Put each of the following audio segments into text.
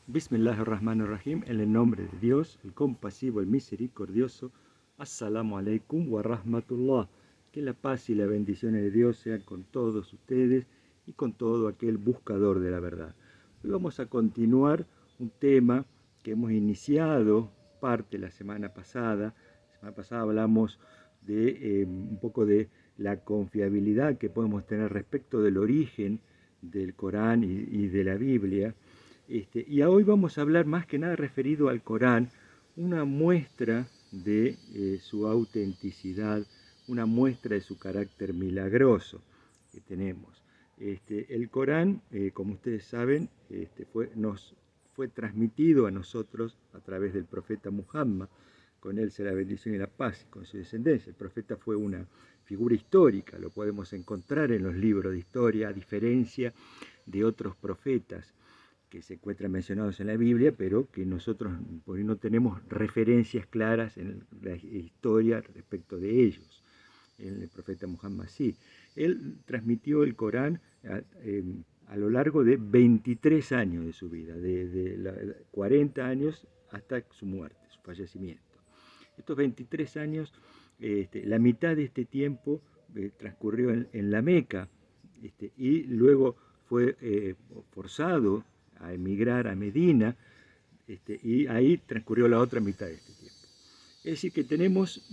Bismillahirrahmanirrahim, en el nombre de Dios, el compasivo, el misericordioso. Assalamu alaikum wa rahmatullah. Que la paz y la bendición de Dios sean con todos ustedes y con todo aquel buscador de la verdad. Hoy vamos a continuar un tema que hemos iniciado parte la semana pasada. La semana pasada hablamos de un poco de la confiabilidad que podemos tener respecto del origen del Corán y de la Biblia. Y hoy vamos a hablar más que nada referido al Corán, una muestra de su autenticidad, una muestra de su carácter milagroso que tenemos. El Corán, como ustedes saben, nos fue transmitido a nosotros a través del profeta Muhammad, con él será la bendición y la paz, con su descendencia. El profeta fue una figura histórica, lo podemos encontrar en los libros de historia, a diferencia de otros profetas que se encuentran mencionados en la Biblia, pero que nosotros por ahí no tenemos referencias claras en la historia respecto de ellos. El profeta Muhammad sí. Él transmitió el Corán a lo largo de 23 años de su vida, de 40 años hasta su muerte, su fallecimiento. Estos 23 años, la mitad de este tiempo transcurrió en la Meca, y luego fue forzado a emigrar a Medina, y ahí transcurrió la otra mitad de este tiempo. Es decir, que tenemos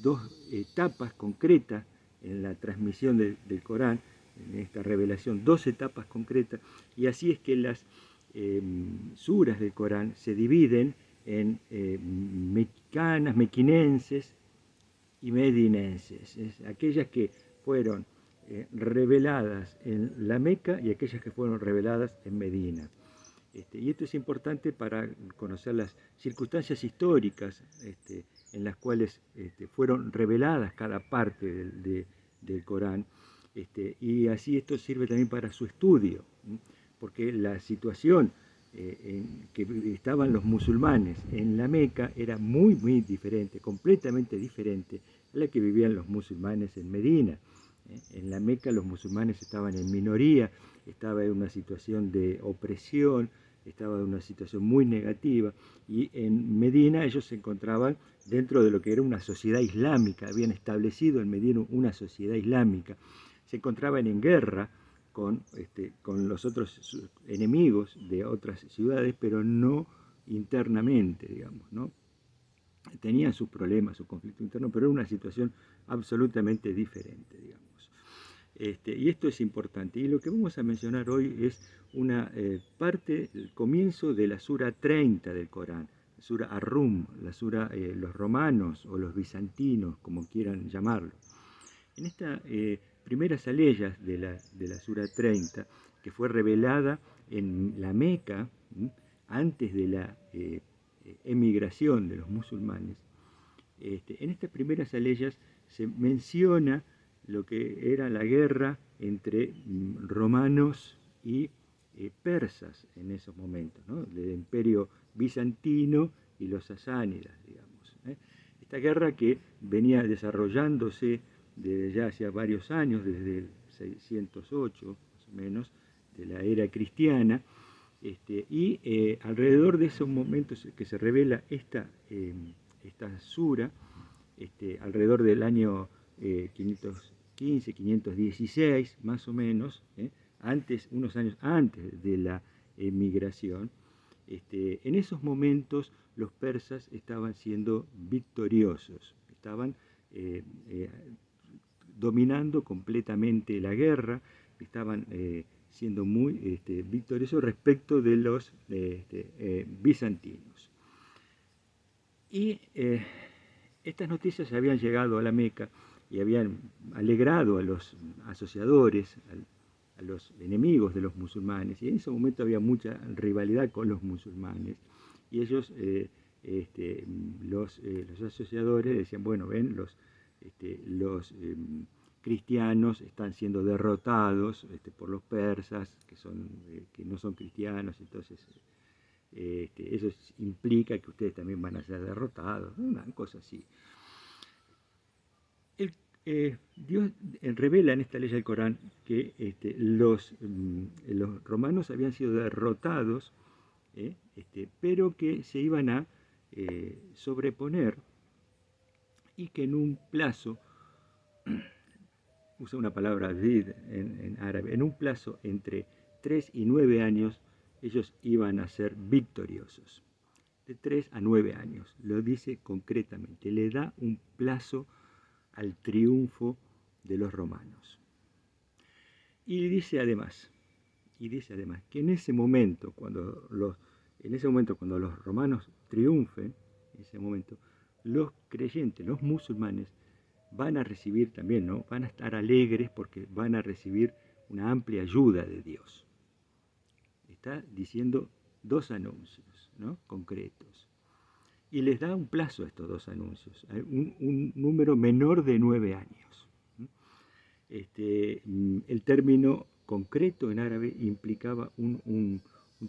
dos etapas concretas en la transmisión del Corán, en esta revelación, dos etapas concretas, y así es que las suras del Corán se dividen en mexicanas, mequinenses y medinenses, aquellas que fueron reveladas en la Meca y aquellas que fueron reveladas en Medina. Y esto es importante para conocer las circunstancias históricas en las cuales fueron reveladas cada parte del Corán, y así esto sirve también para su estudio, porque la situación en que estaban los musulmanes en la Meca era muy, muy diferente, completamente diferente a la que vivían los musulmanes en Medina. En la Meca los musulmanes estaban en minoría, estaba en una situación de opresión, estaba en una situación muy negativa, y en Medina ellos se encontraban dentro de lo que era una sociedad islámica, habían establecido en Medina una sociedad islámica, se encontraban en guerra con los otros enemigos de otras ciudades, pero no internamente, digamos, ¿no? Tenían sus problemas, su conflicto interno, pero era una situación absolutamente diferente, digamos. Y esto es importante. Y lo que vamos a mencionar hoy es una parte, el comienzo de la sura 30 del Corán, la sura Ar-Rum, la sura los romanos o los bizantinos, como quieran llamarlo. En estas primeras aleyas de la sura 30, que fue revelada en la Meca, antes de la emigración de los musulmanes, en estas primeras aleyas se menciona lo que era la guerra entre romanos y persas en esos momentos, ¿no? El imperio bizantino y los sasánidas, digamos. Esta guerra que venía desarrollándose desde ya hace varios años, desde el 608 más o menos, de la era cristiana, y alrededor de esos momentos que se revela esta sura, alrededor del año 515, 516 más o menos, unos años antes de la emigración, en esos momentos los persas estaban siendo victoriosos, estaban dominando completamente la guerra, estaban siendo muy victoriosos respecto de los bizantinos. Y estas noticias habían llegado a la Meca y habían alegrado a los asociadores, a los enemigos de los musulmanes, y en ese momento había mucha rivalidad con los musulmanes, y ellos, los asociadores decían, bueno, ven, los cristianos están siendo derrotados por los persas, que no son cristianos, entonces eso implica que ustedes también van a ser derrotados, una cosa así. Dios revela en esta ley del Corán que los romanos habían sido derrotados pero que se iban a sobreponer y que en un plazo, usa una palabra zid en árabe, en un plazo entre 3 y 9 años ellos iban a ser victoriosos. De 3 a 9 años, lo dice concretamente, le da un plazo al triunfo de los romanos. Y dice además que en ese momento, cuando los romanos triunfen, en ese momento, los creyentes, los musulmanes, van a recibir también, ¿no? Van a estar alegres porque van a recibir una amplia ayuda de Dios. Está diciendo dos anuncios, ¿no? Concretos. Y les da un plazo a estos dos anuncios, un número menor de 9 años. El término concreto en árabe implicaba un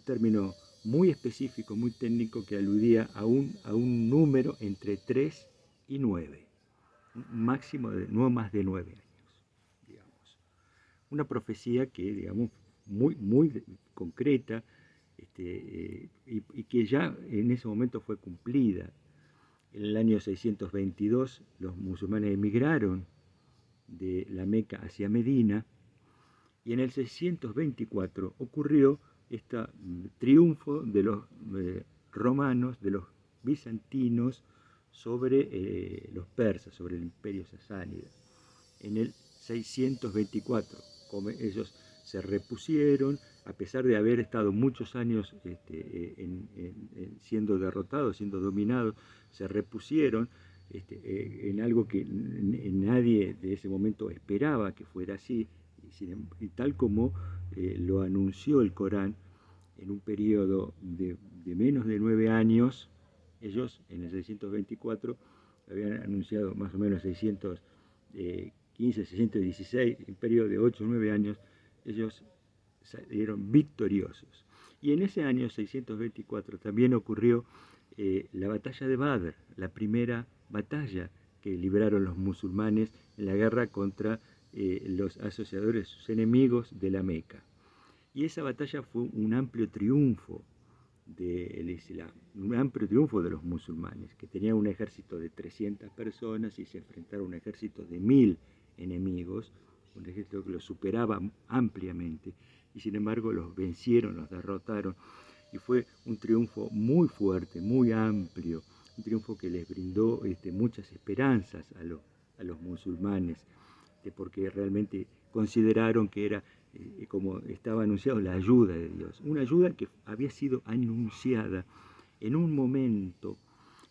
término muy específico, muy técnico, que aludía a un número entre 3 y 9, un máximo de no más de 9 años, digamos. Una profecía que, digamos, muy concreta, y que ya en ese momento fue cumplida. En el año 622 los musulmanes emigraron de la Meca hacia Medina, y en el 624 ocurrió este triunfo de los romanos, de los bizantinos, sobre los persas, sobre el imperio sasánida. En el 624, como ellos se repusieron, a pesar de haber estado muchos años siendo derrotados, siendo dominados, se repusieron en algo que nadie de ese momento esperaba que fuera así, y tal como lo anunció el Corán, en un periodo de menos de 9 años, ellos en el 624 habían anunciado más o menos 615, 616, en un periodo de 8 o 9 años, ellos salieron victoriosos. Y en ese año 624 también ocurrió la batalla de Badr, la primera batalla que libraron los musulmanes en la guerra contra los asociadores, sus enemigos de la Meca. Y esa batalla fue un amplio triunfo del Islam, un amplio triunfo de los musulmanes, que tenían un ejército de 300 personas y se enfrentaron a un ejército de 1000 enemigos, un ejército que los superaba ampliamente, y sin embargo los vencieron, los derrotaron, y fue un triunfo muy fuerte, muy amplio, un triunfo que les brindó muchas esperanzas a los musulmanes, porque realmente consideraron que era, como estaba anunciado, la ayuda de Dios, una ayuda que había sido anunciada en un momento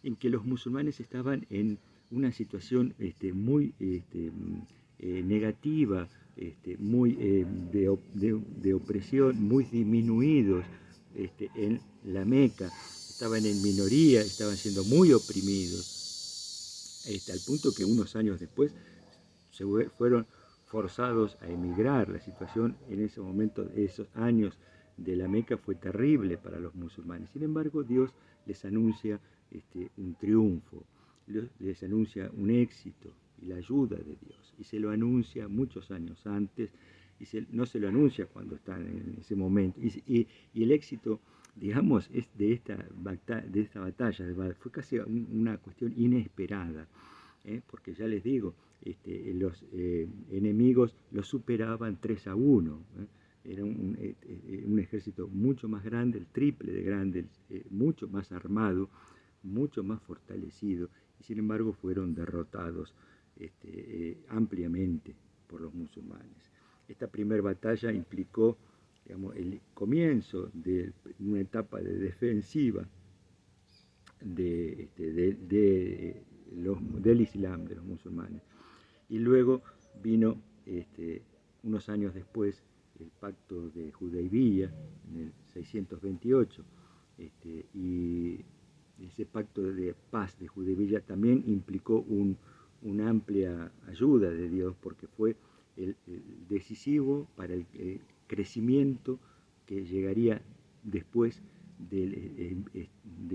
en que los musulmanes estaban en una situación muy negativa, muy de opresión, muy disminuidos en la Meca, estaban en minoría, estaban siendo muy oprimidos, al punto que unos años después se fueron forzados a emigrar. La situación en ese momento, esos años de la Meca, fue terrible para los musulmanes. Sin embargo, Dios les anuncia un triunfo, les anuncia un éxito y la ayuda de Dios. Y se lo anuncia muchos años antes, y no se lo anuncia cuando están en ese momento. Y el éxito, digamos, es de esta batalla de Badr, fue casi una cuestión inesperada, porque ya les digo, los enemigos los superaban 3-1. Era un ejército mucho más grande, el triple de grande, mucho más armado, mucho más fortalecido, y sin embargo fueron derrotados ampliamente por los musulmanes. Esta primera batalla implicó, digamos, el comienzo de una etapa de defensiva del Islam, de los musulmanes. Y luego vino, unos años después, el pacto de Hudaybiyah, en el 628, y ese pacto de paz de Hudaybiyah también implicó una amplia ayuda de Dios, porque fue el decisivo para el crecimiento que llegaría después de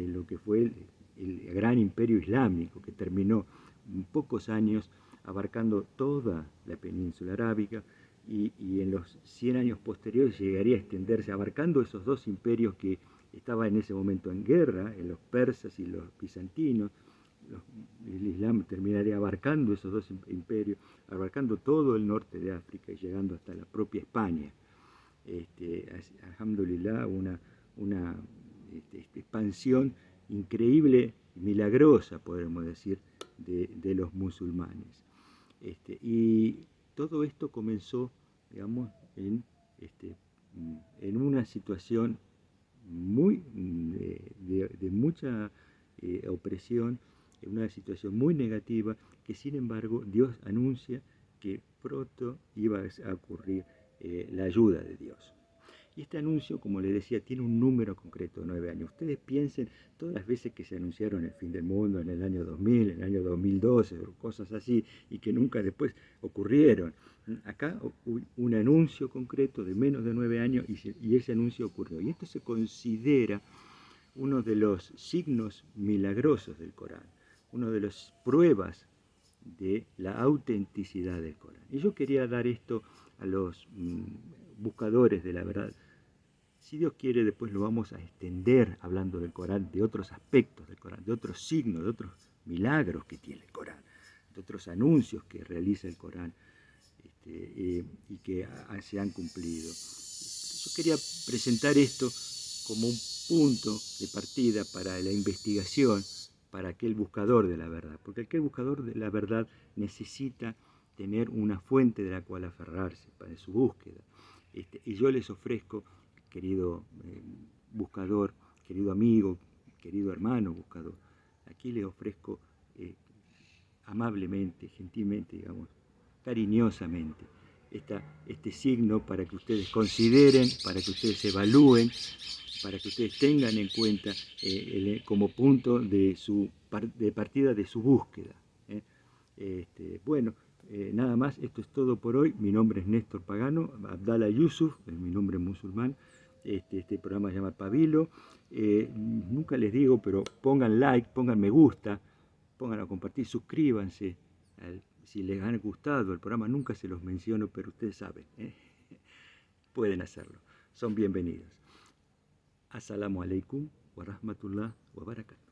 lo que fue el gran imperio islámico, que terminó en pocos años abarcando toda la península arábica, y en los 100 años posteriores llegaría a extenderse, abarcando esos dos imperios que estaban en ese momento en guerra, en los persas y los bizantinos. El Islam terminaría abarcando esos dos imperios, abarcando todo el norte de África y llegando hasta la propia España. Alhamdulillah, una expansión increíble, milagrosa, podemos decir, de los musulmanes. Y todo esto comenzó, digamos, en una situación muy de mucha opresión, en una situación muy negativa, que sin embargo Dios anuncia que pronto iba a ocurrir la ayuda de Dios. Y este anuncio, como les decía, tiene un número concreto de 9 años. Ustedes piensen todas las veces que se anunciaron el fin del mundo en el año 2000, en el año 2012, o cosas así, y que nunca después ocurrieron. Acá un anuncio concreto de menos de 9 años y ese anuncio ocurrió. Y esto se considera uno de los signos milagrosos del Corán, una de las pruebas de la autenticidad del Corán. Y yo quería dar esto a los buscadores de la verdad. Si Dios quiere, después lo vamos a extender hablando del Corán, de otros aspectos del Corán, de otros signos, de otros milagros que tiene el Corán, de otros anuncios que realiza el Corán y que se han cumplido. Yo quería presentar esto como un punto de partida para la investigación, para aquel buscador de la verdad, porque aquel buscador de la verdad necesita tener una fuente de la cual aferrarse para su búsqueda. Y yo les ofrezco, querido buscador, querido amigo, querido hermano buscador, aquí les ofrezco amablemente, gentilmente, digamos, cariñosamente, este signo para que ustedes consideren, para que ustedes evalúen, para que ustedes tengan en cuenta como punto de partida de su búsqueda. Bueno, nada más, esto es todo por hoy. Mi nombre es Néstor Pagano, Abdallah Yusuf, es mi nombre musulmán. Este programa se llama Pabilo. Nunca les digo, pero pongan like, pongan me gusta, pongan a compartir, suscríbanse. Si les ha gustado el programa, nunca se los menciono, pero ustedes saben, pueden hacerlo. Son bienvenidos. Assalamu alaikum wa rahmatullah wa barakatuh.